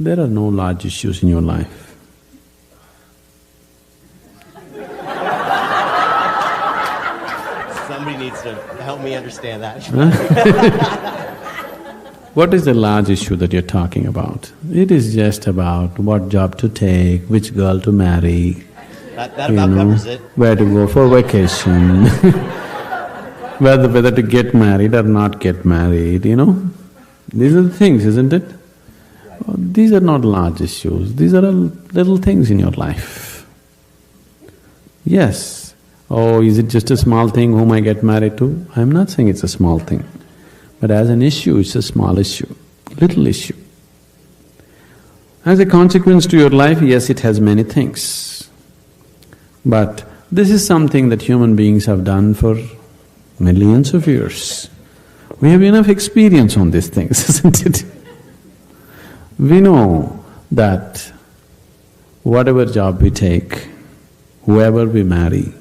There are no large issues in your life. Somebody needs to help me understand that. What is the large issue that you're talking about? It is just about what job to take, which girl to marry, that about covers it. where to go for vacation, whether to get married or not get married, These are the things, isn't it? These are not large issues, these are little things in your life. Yes, oh, is it just a small thing whom I get married to? I'm not saying it's a small thing, but as an issue, it's a small issue, little issue. As a consequence to your life, yes, it has many things. But this is something that human beings have done for millions of years. We have enough experience on these things, isn't it? We know that whatever job we take, whoever we marry,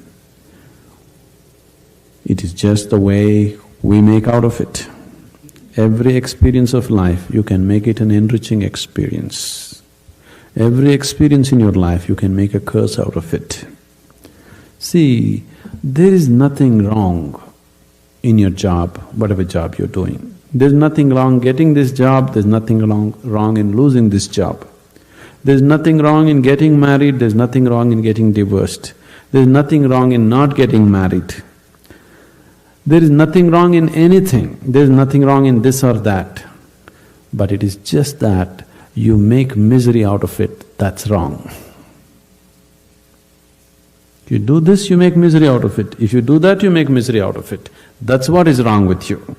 it is just the way we make out of it. Every experience of life, you can make it an enriching experience. Every experience in your life, you can make a curse out of it. See, there is nothing wrong in your job, whatever job you're doing. There's nothing wrong getting this job, there's nothing wrong in losing this job. There's nothing wrong in getting married, there's nothing wrong in getting divorced. There's nothing wrong in not getting married. There is nothing wrong in anything, there's nothing wrong in this or that. But it is just that you make misery out of it, that's wrong. If you do this, you make misery out of it. If you do that, you make misery out of it. That's what is wrong with you.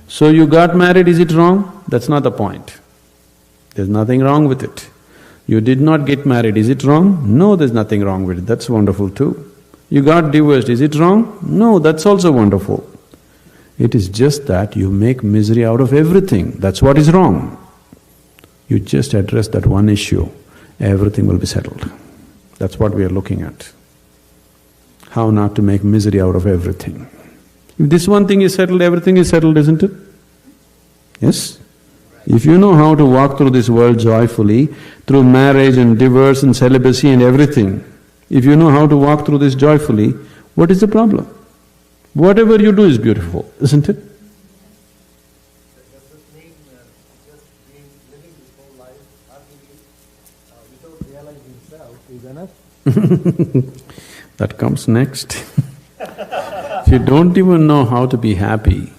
So you got married, is it wrong? That's not the point. There's nothing wrong with it. You did not get married, is it wrong? No, there's nothing wrong with it, that's wonderful too. You got divorced, is it wrong? No, that's also wonderful. It is just that you make misery out of everything, that's what is wrong. You just address that one issue, everything will be settled. That's what we are looking at. How not to make misery out of everything. If this one thing is settled, everything is settled, isn't it? Yes? If you know how to walk through this world joyfully, through marriage and divorce and celibacy and everything, if you know how to walk through this joyfully, what is the problem? Whatever you do is beautiful, isn't it? Does this mean just living this whole life happily without realizing self is enough? That comes next. If you don't even know how to be happy,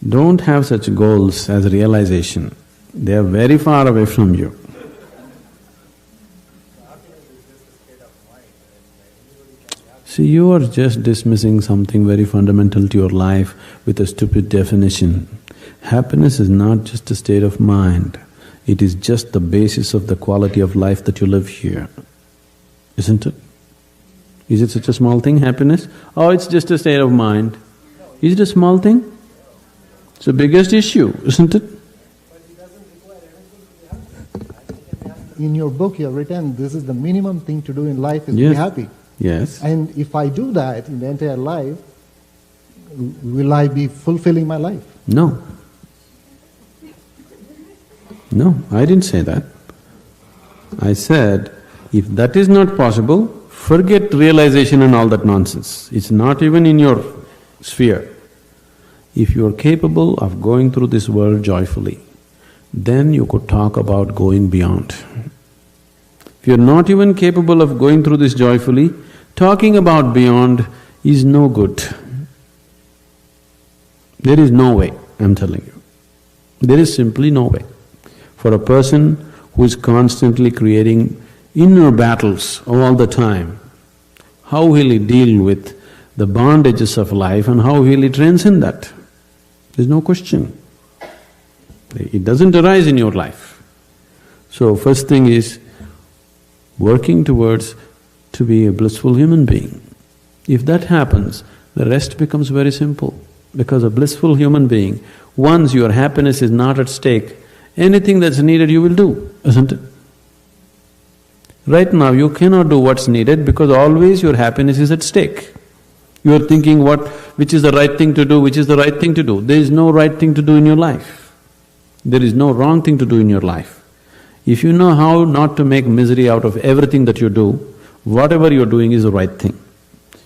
don't have such goals as realization. They are very far away from you. See, you are just dismissing something very fundamental to your life with a stupid definition. Happiness is not just a state of mind, it is just the basis of the quality of life that you live here, isn't it? Is it such a small thing, happiness? Oh, it's just a state of mind. Is it a small thing? It's the biggest issue, isn't it? But it doesn't require anything to be happy. In your book you have written, this is the minimum thing to do in life is Yes. be happy. Yes. And if I do that in the entire life, will I be fulfilling my life? No. No, I didn't say that. I said, if that is not possible, forget realization and all that nonsense. It's not even in your sphere. If you are capable of going through this world joyfully, then you could talk about going beyond. If you're not even capable of going through this joyfully, talking about beyond is no good. There is no way, I'm telling you. There is simply no way. For a person who is constantly creating inner battles all the time, how will he deal with the bondages of life and how will he transcend that? There's no question. It doesn't arise in your life. So first thing is working towards to be a blissful human being. If that happens, the rest becomes very simple. Because a blissful human being, once your happiness is not at stake, anything that's needed you will do, isn't it? Right now you cannot do what's needed because always your happiness is at stake. You are thinking which is the right thing to do, which is the right thing to do. There is no right thing to do in your life. There is no wrong thing to do in your life. If you know how not to make misery out of everything that you do, whatever you're doing is the right thing.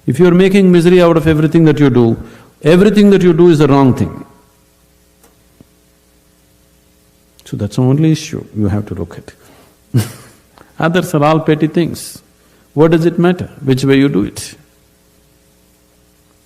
If you're making misery out of everything that you do, everything that you do is the wrong thing. So that's the only issue you have to look at. Others are all petty things. What does it matter which way you do it?